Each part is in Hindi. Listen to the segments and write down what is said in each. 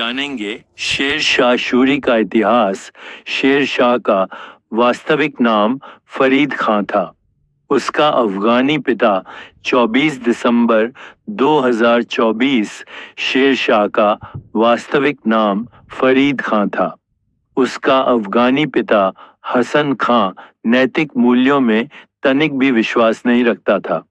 जानेंगे शेर शाह सूरी का इतिहास। शेर शाह का वास्तविक नाम फरीद खां था। उसका अफगानी पिता 24 दिसंबर 2024। शेर शाह का वास्तविक नाम फरीद खां था। उसका अफगानी पिता हसन खां नैतिक मूल्यों में तनिक भी विश्वास नहीं रखता था,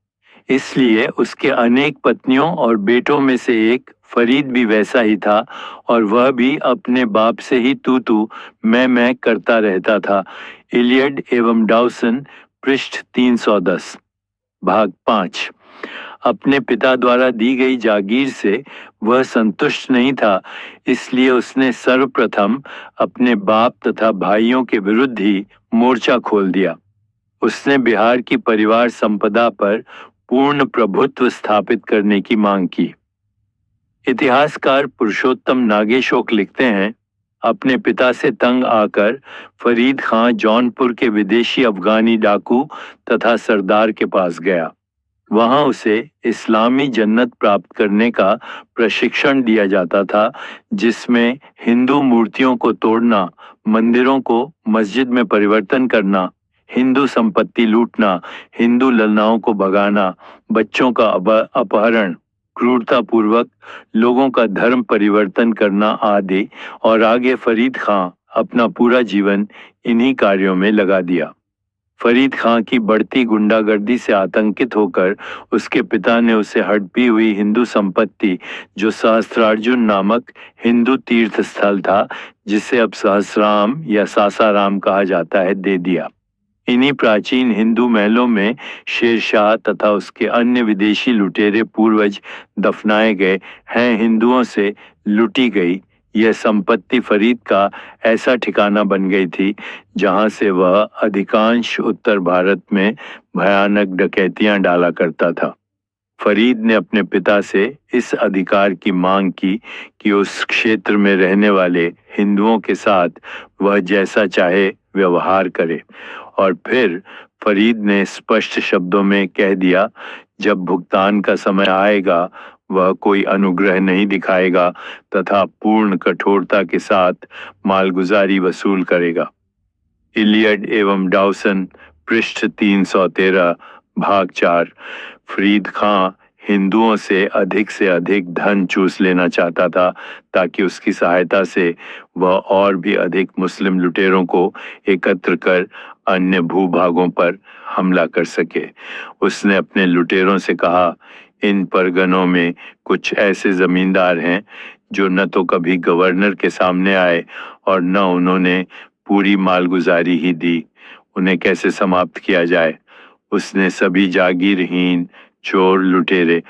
इसलिए उसके अनेक पत्नियों और बेटों में से एक फरीद भी वैसा ही था, और वह भी अपने बाप से ही तू तू मैं करता रहता था। इलियड एवं डाउसन, पृष्ठ 310। भाग 5। अपने पिता द्वारा दी गई जागीर से वह संतुष्ट नहीं था, इसलिए उसने सर्वप्रथम अपने बाप तथा भाइयों के विरुद्ध ही मोर्चा खोल दिया। उसने बिहार की परिवार संपदा पर पूर्ण प्रभुत्व स्थापित करने की मांग की। इतिहासकार पुरुषोत्तम नागेशोक लिखते हैं, अपने पिता से तंग आकर फरीद खां जौनपुर के विदेशी अफगानी डाकू तथा सरदार के पास गया। वहां उसे इस्लामी जन्नत प्राप्त करने का प्रशिक्षण दिया जाता था, जिसमें हिंदू मूर्तियों को तोड़ना, मंदिरों को मस्जिद में परिवर्तन करना, हिंदू संपत्ति लूटना, हिंदू ललनाओं को भगाना, बच्चों का अपहरण, क्रूरतापूर्वक लोगों का धर्म परिवर्तन करना आदि, और आगे फरीद खां अपना पूरा जीवन इन्हीं कार्यों में लगा दिया। फरीद खां की बढ़ती गुंडागर्दी से आतंकित होकर उसके पिता ने उसे हड़पी हुई हिंदू संपत्ति, जो सहस्त्रार्जुन नामक हिंदू तीर्थ स्थल था, जिसे अब सहस्राम या सासाराम कहा जाता है, दे दिया। इन्हीं प्राचीन हिंदू महलों में शेर शाह तथा उसके अन्य विदेशी लुटेरे पूर्वज दफनाए गए हैं। हिंदुओं से लूटी गई यह संपत्ति फरीद का ऐसा ठिकाना बन गई थी, जहां से वह अधिकांश उत्तर भारत में भयानक डकैतियां डाला करता था। फरीद ने अपने पिता से इस अधिकार की मांग की कि उस क्षेत्र में रहने वाले हिंदुओं के साथ वह जैसा चाहे व्यवहार करे, और फिर फरीद ने स्पष्ट शब्दों में कह दिया, जब भुगतान का समय आएगा वह कोई अनुग्रह नहीं दिखाएगा तथा पूर्ण कठोरता के साथ मालगुजारी वसूल करेगा। इलियड एवं डाउसन, पृष्ठ 313, भाग 4। फरीद खां हिंदुओं से अधिक धन चूस लेना चाहता था, ताकि उसकी सहायता से वह और भी अधिक मुस्लिम लुटेरों को एकत्र कर अन्य भूभागों पर हमला कर सके। उसने अपने लुटेरों से कहा, इन परगनों में कुछ ऐसे जमींदार हैं जो न तो कभी गवर्नर के सामने आए और न उन्होंने पूरी मालगुजारी ही दी। उन्हें कैसे समाप्त किया जाए? उसने सभी जागीरहीन चोर लुटेरे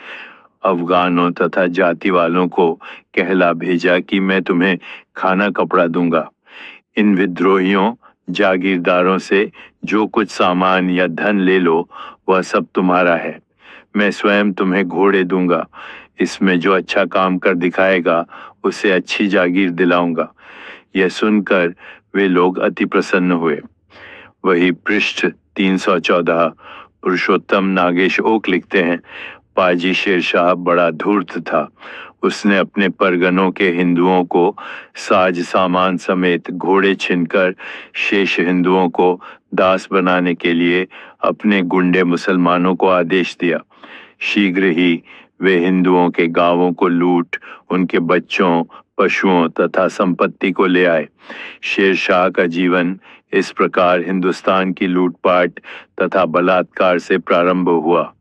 अफगानों तथा जाति वालों को कहला भेजा कि मैं तुम्हें खाना कपड़ा दूंगा। इन विद्रोहियों जागीरदारों से जो कुछ सामान या धन ले लो वह सब तुम्हारा है। मैं स्वयं तुम्हें घोड़े दूंगा। इसमें जो अच्छा काम कर दिखाएगा उसे अच्छी जागीर दिलाऊंगा। यह सुनकर वे लोग अति प्रसन्न हुए। वही पृष्ठ 314। पुरुषोत्तम नागेश ओक लिखते हैं, पाजी शेर शाह बड़ा धूर्त था। उसने अपने परगनों के हिंदुओं को साज सामान समेत घोड़े छीनकर शेष हिंदुओं को दास बनाने के लिए अपने गुंडे मुसलमानों को आदेश दिया। शीघ्र ही वे हिंदुओं के गांवों को लूट उनके बच्चों, पशुओं तथा संपत्ति को ले आए। शेर शाह का जीवन इस प्रकार हिंदुस्तान की लूटपाट तथा बलात्कार से प्रारंभ हुआ।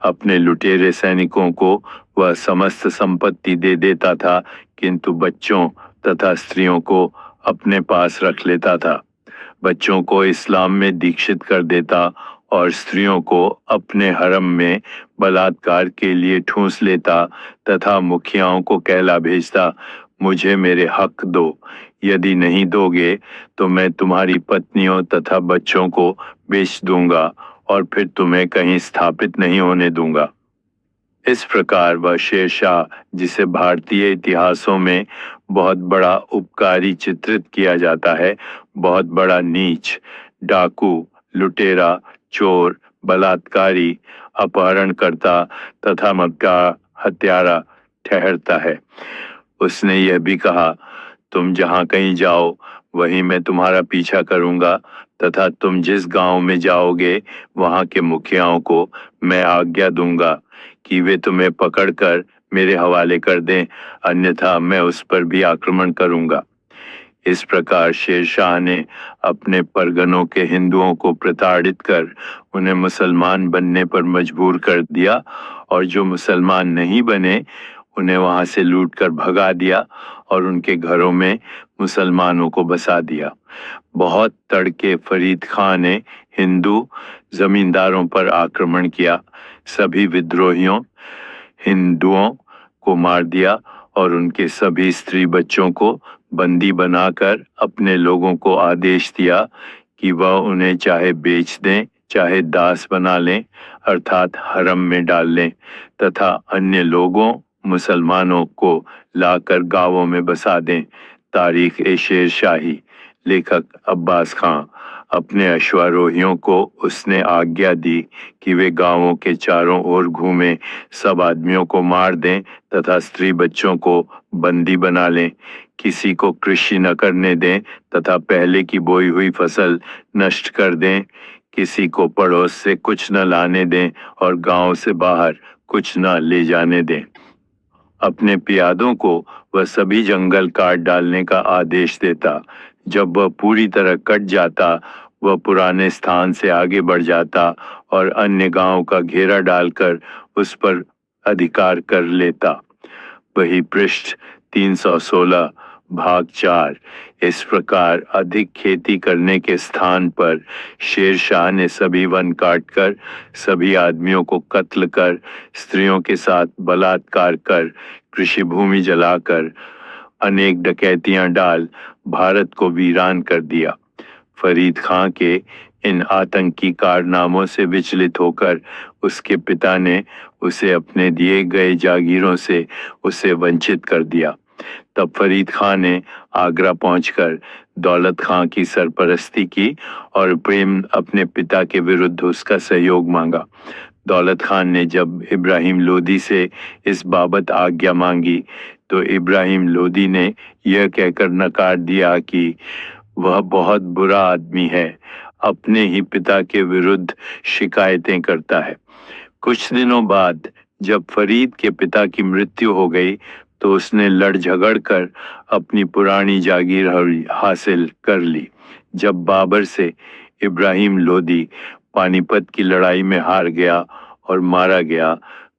अपने लुटेरे सैनिकों को वह समस्त संपत्ति दे देता था, किंतु बच्चों तथा स्त्रियों को अपने पास रख लेता था। बच्चों को इस्लाम में दीक्षित कर देता और स्त्रियों को अपने हरम में बलात्कार के लिए ठूंस लेता तथा मुखियाओं को कहला भेजता, मुझे मेरे हक दो, यदि नहीं दोगे तो मैं तुम्हारी पत्नियों तथा बच्चों को बेच दूंगा और फिर तुम्हें कहीं स्थापित नहीं होने दूंगा। इस प्रकार वह शेर शाह, जिसे भारतीय इतिहासों में बहुत बड़ा उपकारी चित्रित किया जाता है, बहुत बड़ा नीच, डाकू, लुटेरा, चोर, बलात्कारी, अपहरणकर्ता तथा मक्का हत्यारा ठहरता है। उसने यह भी कहा, तुम जहाँ कहीं जाओ वहीं मैं तुम्हारा पीछा करूंगा, तथा तुम जिस गांव में जाओगे वहां के मुखियाओं को मैं आज्ञा दूंगा कि वे तुम्हें पकड़कर मेरे हवाले कर दें, अन्यथा मैं उस पर भी आक्रमण करूंगा। इस प्रकार शेरशाह ने अपने परगनों के हिंदुओं को प्रताड़ित कर उन्हें मुसलमान बनने पर मजबूर कर दिया, और जो मुसलमान नहीं बने उन्हें वहां से लूट कर भगा दिया और उनके घरों में मुसलमानों को बसा दिया। बहुत तड़के फरीद खां ने हिंदू जमींदारों पर आक्रमण किया, सभी विद्रोहियों हिंदुओं को मार दिया और उनके सभी स्त्री बच्चों को बंदी बनाकर अपने लोगों को आदेश दिया कि वह उन्हें चाहे बेच दें चाहे दास बना लें, अर्थात हरम में डाल लें, तथा अन्य लोगों मुसलमानों को लाकर गांवों में बसा दें। तारीख ए शेर शाही। लेखक अब्बास खां। अपने अश्वारोहियों को उसने आज्ञा दी कि वे गांवों के चारों ओर घूमें, सब आदमियों को मार दें तथा स्त्री बच्चों को बंदी बना लें, किसी को कृषि न करने दें तथा पहले की बोई हुई फसल नष्ट कर दें, किसी को पड़ोस से कुछ न लाने दें और गांव से बाहर कुछ न ले जाने दें। अपने पियादों को वह सभी जंगल काट डालने का आदेश देता। जब वह पूरी तरह कट जाता, वह पुराने स्थान से आगे बढ़ जाता और अन्य गांव का घेरा डालकर उस पर अधिकार कर लेता। वही पृष्ठ 316 भाग 4। इस प्रकार अधिक खेती करने के स्थान पर शेरशाह ने सभी वन काटकर, सभी आदमियों को कत्ल कर, स्त्रियों के साथ बलात्कार कर, कृषि भूमि जलाकर, अनेक डकैतियां डाल भारत को वीरान कर दिया। फरीद खां के इन आतंकी कारनामों से विचलित होकर उसके पिता ने उसे अपने दिए गए जागीरों से उसे वंचित कर दिया। तब फरीद खां ने आगरा पहुंचकर दौलत खां की सरपरस्ती की और प्रेम अपने पिता के विरुद्ध उसका सहयोग मांगा। दौलत खान ने जब इब्राहिम लोदी से इस बाबत आज्ञा मांगी तो इब्राहिम लोदी ने यह कहकर नकार दिया कि वह बहुत बुरा आदमी है, अपने ही पिता के विरुद्ध शिकायतें करता है। कुछ दिनों बाद जब फरीद के पिता की मृत्यु हो गई तो उसने लड़ झगड़ कर अपनी पुरानी जागीर हासिल कर ली। जब बाबर से इब्राहिम लोदी पानीपत की लड़ाई में हार गया और मारा गया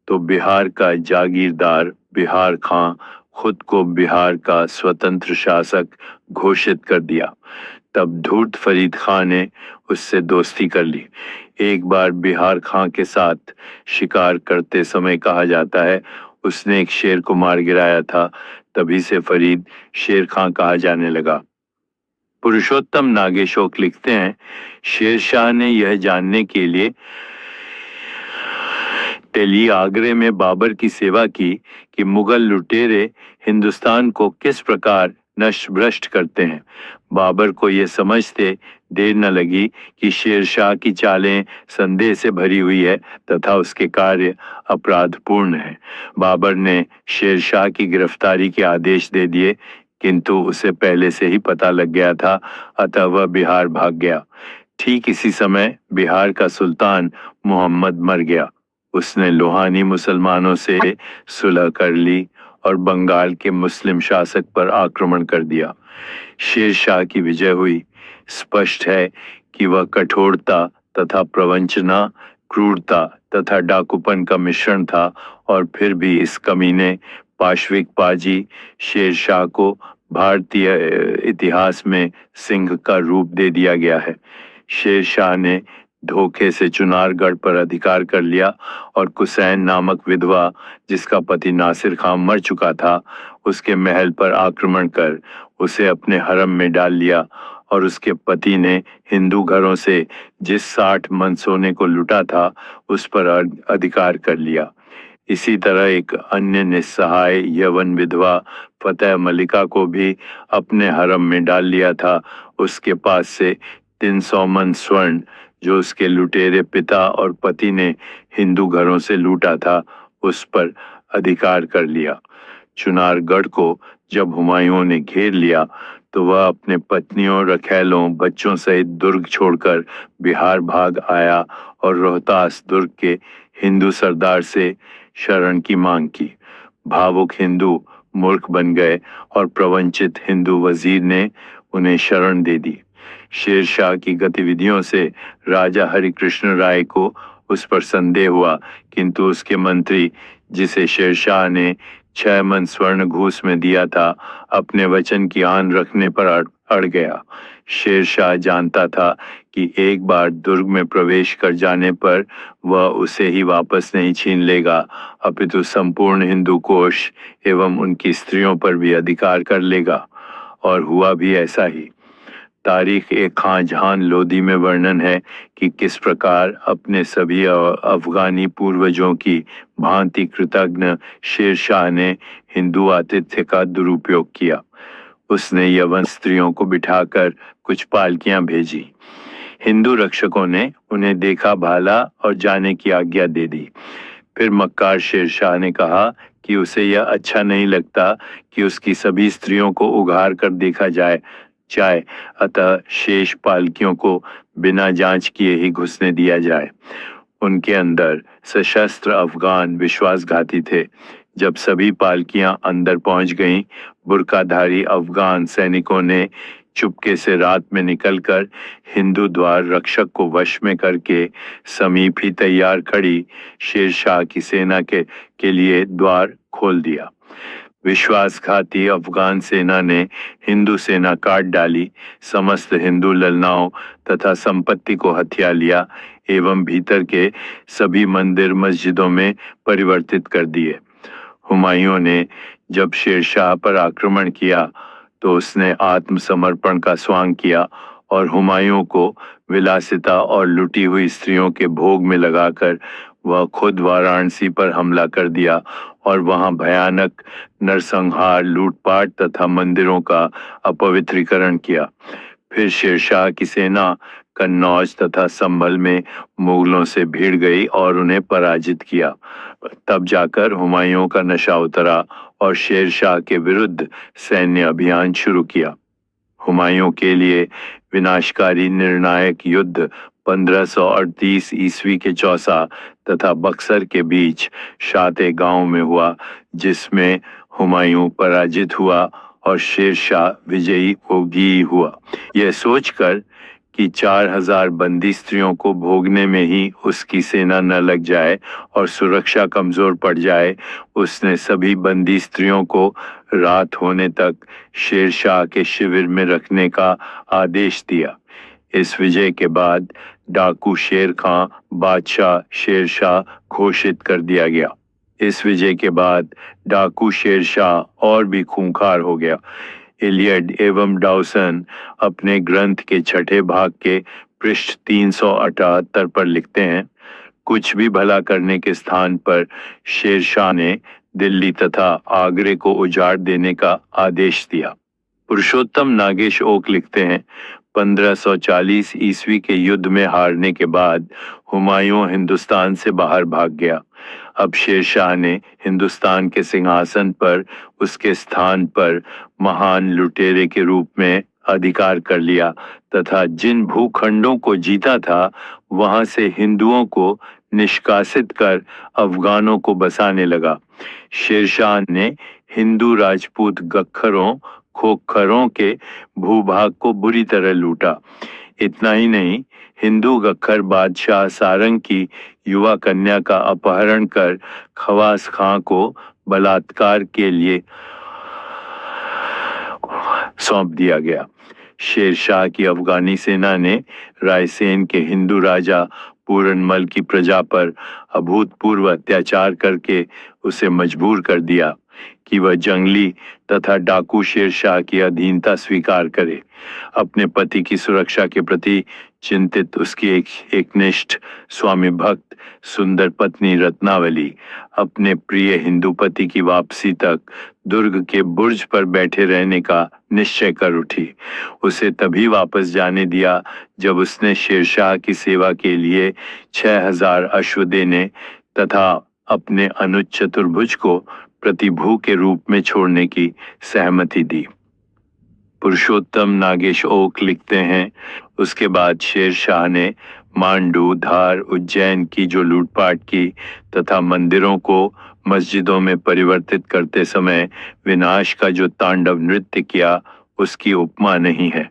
तो बिहार का जागीरदार बिहार खां खुद को बिहार का स्वतंत्र शासक घोषित कर दिया। तब धूर्त फरीद खां ने उससे दोस्ती कर ली। एक बार बिहार खां के साथ शिकार करते समय कहा जाता है उसने एक शेर को मार गिराया था, तभी से फरीद शेर खां कहा जाने लगा। पुरुषोत्तम नागेशोक लिखते हैं, शेरशाह ने यह जानने के लिए दिल्ली आगरे में बाबर की सेवा की कि मुगल लुटेरे हिंदुस्तान को किस प्रकार नष्ट भ्रष्ट करते हैं। बाबर को यह समझते देर न लगी कि शेरशाह की चालें संदेह से भरी हुई है तथा उसके कार्य अपराधपूर्ण है। बाबर ने शेरशाह की गिरफ्तारी के आदेश दे दिए, किंतु उसे पहले से ही पता लग गया था, अतः वह बिहार भाग गया। ठीक इसी समय बिहार का सुल्तान मोहम्मद मर गया। उसने लोहानी मुसलमानों से सुलह कर ली और बंगाल के मुस्लिम शासक पर आक्रमण कर दिया। शेरशाह की विजय हुई। स्पष्ट है कि वह कठोरता तथा प्रवंचना, क्रूरता तथा डाकूपन का मिश्रण था, और फिर भी इस कमीने पाशविक पाजी शेरशाह को भारतीय इतिहास में सिंह का रूप दे दिया गया है। शेरशाह ने धोखे से चुनारगढ़ पर अधिकार कर लिया और कुसैन नामक विधवा, जिसका पति नासिर खां मर चुका था, उसके महल पर आक्रमण कर उसे अपने हरम में डाल लिया और उसके पति ने हिंदू घरों से जिस 60 मन सोने को लुटा था उस पर अधिकार कर लिया। इसी तरह एक अन्य निस्सहाय यवन विधवा फतेह मलिका को भी अपने हरम में डाल लिया था। उसके पास से 300 मन स्वर्ण, जो उसके लुटेरे पिता और पति ने हिंदू घरों से लूटा था, उस पर अधिकार कर लिया। चुनारगढ़ को जब हुमायूं ने घेर लिया तो वह अपने पत्नियों, रखैलों, बच्चों सहित दुर्ग छोड़कर बिहार भाग आया और रोहतास दुर्ग के हिंदू सरदार से शरण की मांग की। भावुक हिंदू मूर्ख बन गए और प्रवंचित हिंदू वजीर ने उन्हें शरण दे दी। शेरशाह की गतिविधियों से राजा हरिकृष्ण राय को उस पर संदेह हुआ, किंतु उसके मंत्री, जिसे शेरशाह ने 6 मन स्वर्ण घूस में दिया था, अपने वचन की आन रखने पर अड़ गया। शेरशाह जानता था कि एक बार दुर्ग में प्रवेश कर जाने पर वह उसे ही वापस नहीं छीन लेगा, अपितु संपूर्ण हिंदू कोश एवं उनकी स्त्रियों पर भी अधिकार कर लेगा। और हुआ भी ऐसा ही। तारीख ए खां जहान लोधी में वर्णन है कि किस प्रकार अपने सभी अफगानी पूर्वजों की भांति कृतज्ञ शेरशाह ने हिंदू आतिथ्य का दुरुपयोग किया। उसने यवन स्त्रियों को बिठाकर कुछ पालकियां भेजी। हिंदू रक्षकों ने उन्हें देखा भाला और जाने की आज्ञा दे दी। फिर मक्कार शेरशाह ने कहा कि उसे यह अच्छा नहीं लगता कि उसकी सभी स्त्रियों को उघाड़ कर देखा जाए, अतः शेष पालकियों को बिना जांच किए ही घुसने दिया जाए। उनके अंदर सशस्त्र अफगान विश्वासघाती थे। जब सभी पालकियां अंदर पहुंच गईं, बुर्काधारी अफगान सैनिकों ने चुपके से रात में निकलकर हिंदू द्वार रक्षक को वश में करके समीप ही तैयार खड़ी शेरशाह की सेना के लिए द्वार खोल दिया। विश्वासघाती अफगान सेना ने हिंदू सेना काट डाली, समस्त हिंदू ललनाओं तथा संपत्ति को हथिया लिया एवं भीतर के सभी मंदिर मस्जिदों में परिवर्तित कर दिए। हुमायूं ने जब शेरशाह पर आक्रमण किया तो उसने आत्मसमर्पण का स्वांग किया और हुमायूं को विलासिता और लुटी हुई स्त्रियों के भोग में लगाकर वह खुद वाराणसी पर हमला कर दिया और वहां भयानक नरसंहार, लूटपाट तथा मंदिरों का अपवित्रीकरण किया। फिर शेरशाह की सेना कन्नौज तथा संभल में मुगलों से भिड़ गई और उन्हें पराजित किया। तब जाकर हुमायूं का नशा उतरा और शेरशाह के विरुद्ध सैन्य अभियान शुरू किया। हुमायूं के लिए विनाशकारी निर्णायक युद्ध 1538 ईस्वी के चौसा तथा बक्सर के बीच शाते गांव में हुआ, जिसमें हुमायूं पराजित हुआ और शेरशाह विजयी भी हुआ। यह सोचकर कि 4000 बंदी स्त्रियों को भोगने में ही उसकी सेना न लग जाए और सुरक्षा कमजोर पड़ जाए, उसने सभी बंदी स्त्रियों को रात होने तक शेरशाह के शिविर में रखने का आदेश दिया। इस विजय के बाद डाकू शेर खां बादशाह शेरशाह घोषित कर दिया गया। इस विजय के बाद डाकू शेरशाह और भी खूंखार हो गया। इलियड एवं डाउसन अपने ग्रंथ के 6ठे भाग के पृष्ठ 378 पर लिखते हैं, कुछ भी भला करने के स्थान पर शेरशाह ने दिल्ली तथा आगरे को उजाड़ देने का आदेश दिया। पुरुषोत्तम नागेश ओक लिखते हैं, 1540 ईस्वी के युद्ध में हारने के बाद हुमायूं हिंदुस्तान से बाहर भाग गया। अब शेरशाह ने हिंदुस्तान के सिंहासन पर उसके स्थान पर महान लुटेरे के रूप में अधिकार कर लिया तथा जिन भूखंडों को जीता था वहां से हिंदुओं को निष्कासित कर अफगानों को बसाने लगा। शेरशाह ने हिंदू राजपूत गख्खरों खोखरों के भूभाग को बुरी तरह लूटा। इतना ही नहीं, हिंदू गख्खर बादशाह सारंग की युवा कन्या का अपहरण कर खवास खां को बलात्कार के लिए सौंप दिया गया। शेरशाह की अफगानी सेना ने रायसेन के हिंदू राजा पूरनमल की प्रजा पर अभूतपूर्व अत्याचार करके उसे मजबूर कर दिया कि वह जंगली तथा डाकू शेरशाह की अधीनता स्वीकार करे। अपने पति की सुरक्षा के प्रति चिंतित उसकी एकनिष्ठ स्वामी भक्त सुंदर पत्नी रत्नावली अपने प्रिय हिंदू पति की वापसी तक दुर्ग के बुर्ज पर बैठे रहने का निश्चय कर उठी। उसे तभी वापस जाने दिया जब उसने शेरशाह की सेवा के लिए 6000 अश्व देने तथा अपने अनुज चतुर्भुज को प्रतिभू के रूप में छोड़ने की सहमति दी। पुरुषोत्तम नागेश ओक लिखते हैं, उसके बाद शेर शाह ने मांडू, धार, उज्जैन की जो लूटपाट की तथा मंदिरों को मस्जिदों में परिवर्तित करते समय विनाश का जो तांडव नृत्य किया, उसकी उपमा नहीं है।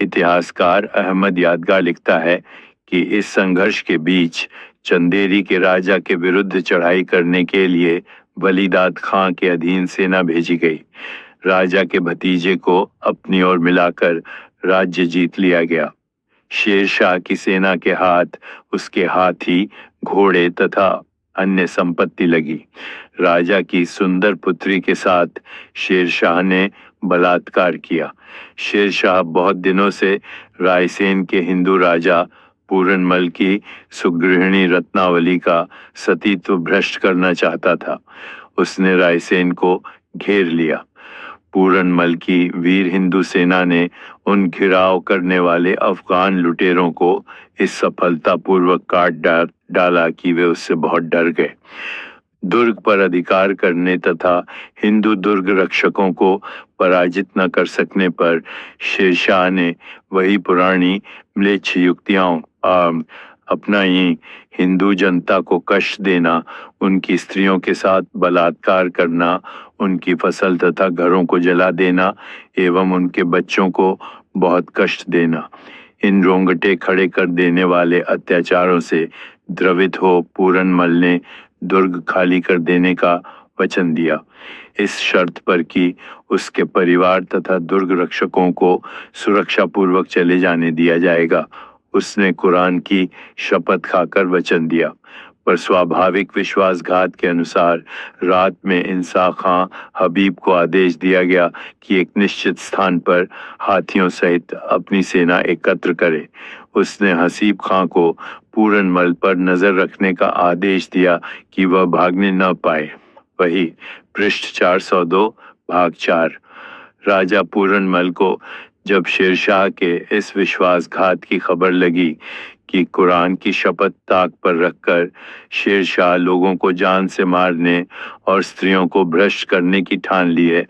इतिहासकार अहमद यादगार लिखता है कि इस संघर्ष के बीच चंदेरी के राजा के विरुद्ध चढ़ाई करने के लिए वलीदाद खां के अधीन सेना भेजी गई। राजा के भतीजे को अपनी ओर मिलाकर राज्य जीत लिया गया। शेर शाह की सेना के हाथ उसके हाथी, घोड़े तथा अन्य संपत्ति लगी। राजा की सुंदर पुत्री के साथ शेर शाह ने बलात्कार किया। शेर शाह बहुत दिनों से रायसेन के हिंदू राजा पूरनमल की सुगृहिणी रत्नावली का सतीत्व भ्रष्ट करना चाहता था। उसने रायसेन को घेर लिया। पूरनमल की वीर हिंदू सेना ने उन घिराव करने वाले अफगान लुटेरों को इस सफलतापूर्वक काट डाला कि वे उससे बहुत डर गए। दुर्ग पर अधिकार करने तथा हिंदू दुर्ग रक्षकों को पराजित न कर सकने पर शेरशाह ने वही पुरानी म्लेच्छ युक्तियां अपनाई। हिंदू जनता को कष्ट देना, उनकी स्त्रियों के साथ बलात्कार करना, उनकी फसल तथा घरों को जला देना एवं उनके बच्चों को बहुत कष्ट देना। इन रोंगटे खड़े कर देने वाले अत्याचारों से द्रवित हो पूरनमल ने दुर्ग खाली कर देने का वचन दिया, इस शर्त पर कि उसके परिवार तथा दुर्ग रक्षकों को सुरक्षापूर्वक चले जाने दिया जाएगा। उसने कुरान की शपथ खाकर वचन दिया, पर स्वाभाविक विश्वासघात के अनुसार रात में इंसा खां हबीब को आदेश दिया गया कि एक निश्चित स्थान पर हाथियों सहित अपनी सेना एकत्र करे। उसने हसीब खां को पूरनमल पर नजर रखने का आदेश दिया कि वह भागने न पाए। वही पृष्ठ 402 भाग 4। राजा पूरनमल को जब शेरशाह के इस विश्वासघात की खबर लगी कि कुरान की शपथ ताक पर रखकर शेरशाह लोगों को जान से मारने और स्त्रियों को भ्रष्ट करने की ठान ली है,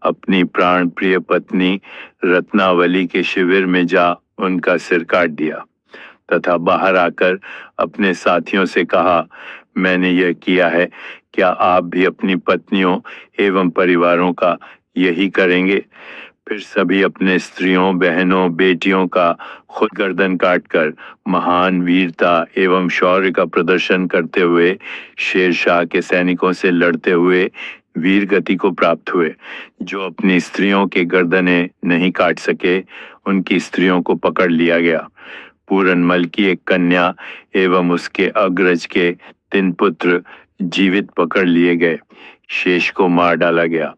अपनी प्राण प्रिय पत्नी रत्नावली के शिविर में जा उनका सिर काट दिया तथा बाहर आकर अपने साथियों से कहा, मैंने यह किया है, क्या आप भी अपनी पत्नियों एवं परिवारों का यही करेंगे? फिर सभी अपने स्त्रियों, बहनों, बेटियों का खुद गर्दन काटकर महान वीरता एवं शौर्य का प्रदर्शन करते हुए शेरशाह के सैनिकों से लड़ते हुए वीर गति को प्राप्त हुए। जो अपनी स्त्रियों के गर्दनें नहीं काट सके, उनकी स्त्रियों को पकड़ लिया गया। पूरनमल की एक कन्या एवं उसके अग्रज के 3 पुत्र जीवित पकड़ लिए गए, शेष को मार डाला गया।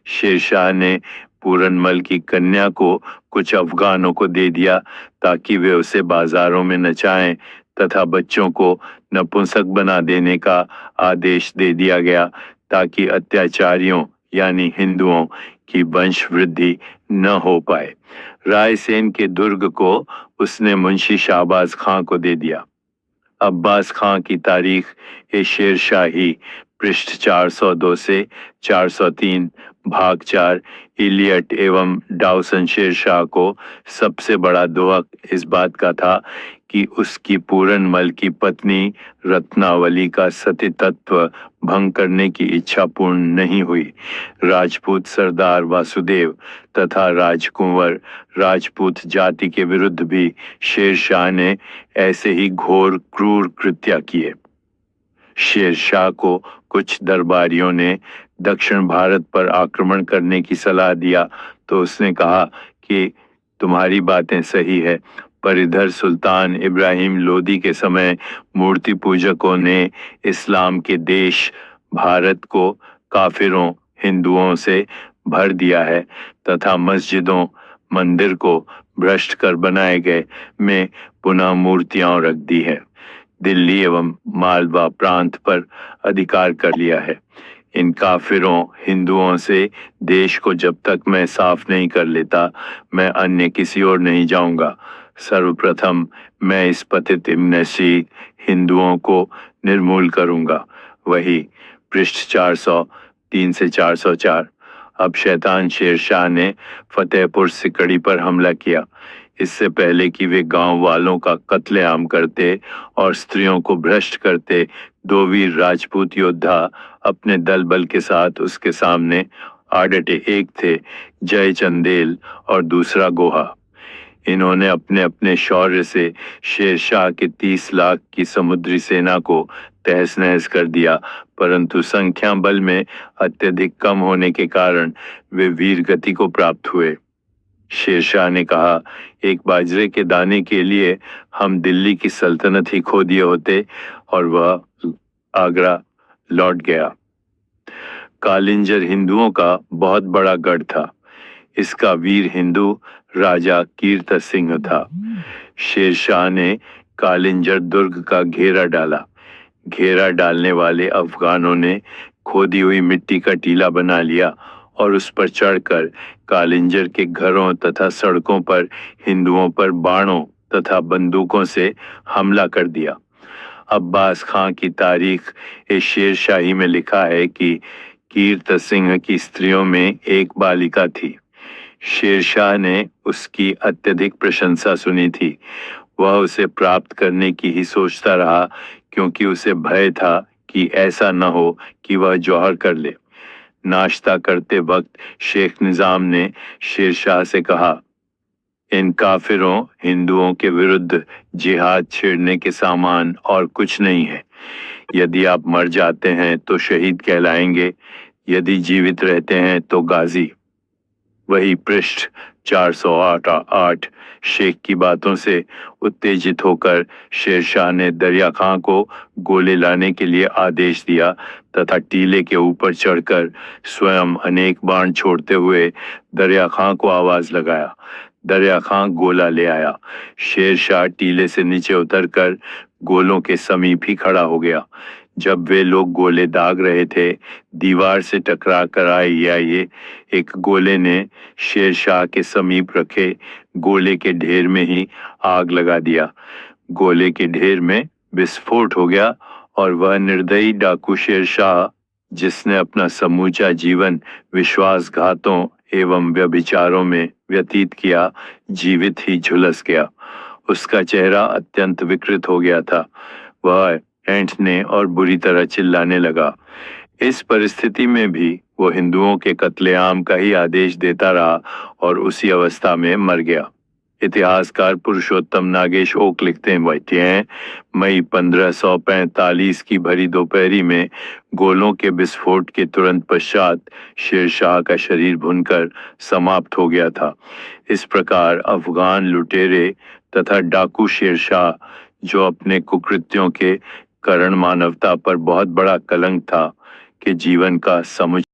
शेरशाह ने पूरनमल की कन्या को कुछ अफगानों को दे दिया ताकि वे उसे बाजारों में नचाएं तथा बच्चों को नपुंसक बना देने का आदेश दे दिया गया ताकि अत्याचारियों यानी हिंदुओं की वंश वृद्धि न हो पाए। रायसेन के दुर्ग को उसने मुंशी शाहबाज खां को दे दिया। अब्बास खां की तारीख ए शेरशाही पृष्ठ 402 से 403 भाग 4। इलियट एवं डाउसन शेरशाह को सबसे बड़ा दोहक इस बात का था कि उसकी पूरनमल की पत्नी रत्नावली का सतीत्व भंग करने की इच्छा पूर्ण नहीं हुई। राजपूत सरदार वासुदेव तथा राजकुंवर राजपूत जाति के विरुद्ध भी शेरशाह ने ऐसे ही घोर क्रूर कृत्य किए। शेरशाह को कुछ दरबारियों ने दक्षिण भारत पर आक्रमण करने की सलाह दिया तो उसने कहा कि तुम्हारी बातें सही है, पर इधर सुल्तान इब्राहिम लोदी के समय मूर्ति पूजकों ने इस्लाम के देश भारत को काफिरों हिंदुओं से भर दिया है तथा मस्जिदों मंदिर को भ्रष्ट कर बनाए गए में पुनः मूर्तियां रख दी है। दिल्ली एवं मालवा प्रांत पर अधिकार कर लिया है। इन काफिरों हिंदुओं से देश को जब तक मैं साफ नहीं कर लेता, मैं अन्य किसी ओर नहीं जाऊंगा। सर्वप्रथम मैं इस पतित इब्न-ए-सी हिंदुओं को निर्मूल करूंगा। वही पृष्ठ 400 3 से 404। अब शैतान शेरशाह ने फतेहपुर सिकड़ी पर हमला किया। इससे पहले कि वे गांव वालों का कत्लेआम करते और स्त्रियों को भ्रष्ट करते, 2 वीर राजपूत योद्धा अपने दल बल के साथ उसके सामने आ डटे। एक थे जय चंदेल और दूसरा गोहा। इन्होंने अपने अपने शौर्य से शेरशाह के 30 लाख की समुद्री सेना को तहस नहस कर दिया, परंतु संख्या बल में अत्यधिक कम होने के कारण वे वीर गति को प्राप्त हुए। शेरशाह ने कहा, एक बाजरे के दाने के लिए हम दिल्ली की सल्तनत ही खो दिए होते, और वह आगरा लौट गया। कालिंजर हिंदुओं का बहुत बड़ा गढ़ था। इसका वीर हिंदू राजा कीर्त सिंह था। शेरशाह ने कालिंजर दुर्ग का घेरा डाला। घेरा डालने वाले अफगानों ने खोदी हुई मिट्टी का टीला बना लिया और उस पर चढ़कर कालिंजर के घरों तथा सड़कों पर हिंदुओं पर बाणों तथा बंदूकों से हमला कर दिया। अब्बास खां की तारीख ए शेरशाही में लिखा है कि कीर्त सिंह की स्त्रियों में एक बालिका थी। शेरशाह ने उसकी अत्यधिक प्रशंसा सुनी थी। वह उसे प्राप्त करने की ही सोचता रहा, क्योंकि उसे भय था कि ऐसा न हो कि वह जौहर कर ले। नाश्ता करते वक्त शेख निजाम ने शेरशाह से कहा, इन काफिरों हिंदुओं के विरुद्ध जिहाद छेड़ने के सामान और कुछ नहीं है। यदि आप मर जाते हैं तो शहीद कहलाएंगे, यदि जीवित रहते हैं तो गाजी। वही पृष्ठ 408। शेख की बातों से उत्तेजित होकर शेरशाह ने दरिया खां को गोले लाने के लिए आदेश दिया तथा टीले के ऊपर चढ़कर स्वयं अनेक बाण छोड़ते हुए दरिया खां को आवाज लगाया। दरिया खां गोला ले आया। शेरशाह टीले से नीचे उतरकर गोलों के समीप ही खड़ा हो गया। जब वे लोग गोले दाग रहे थे, दीवार से टकरा कर आए एक गोले ने शेरशाह के समीप रखे गोले के ढेर में ही आग लगा दिया। गोले के ढेर में विस्फोट हो गया और वह निर्दयी डाकू शेरशाह, जिसने अपना समूचा जीवन विश्वासघातों एवं व्यभिचारों में व्यतीत किया, जीवित ही झुलस गया। उसका चेहरा अत्यंत विकृत हो गया था। वह ऐंठने और बुरी तरह चिल्लाने लगा। इस परिस्थिति में भी वो हिंदुओं के कत्लेआम का ही आदेश देता रहा और उसी अवस्था में मर गया। इतिहासकार पुरुषोत्तम नागेश ओक लिखते हैं, मई 1545 की भरी दोपहरी में गोलों के विस्फोट के तुरंत पश्चात शेरशाह का शरीर भुनकर समाप्त हो गया था। इस प्रकार अफगान लुटेरे तथा डाकू शेरशाह, जो अपने कुकृत्यों के कारण मानवता पर बहुत बड़ा कलंक था, के जीवन का समुचित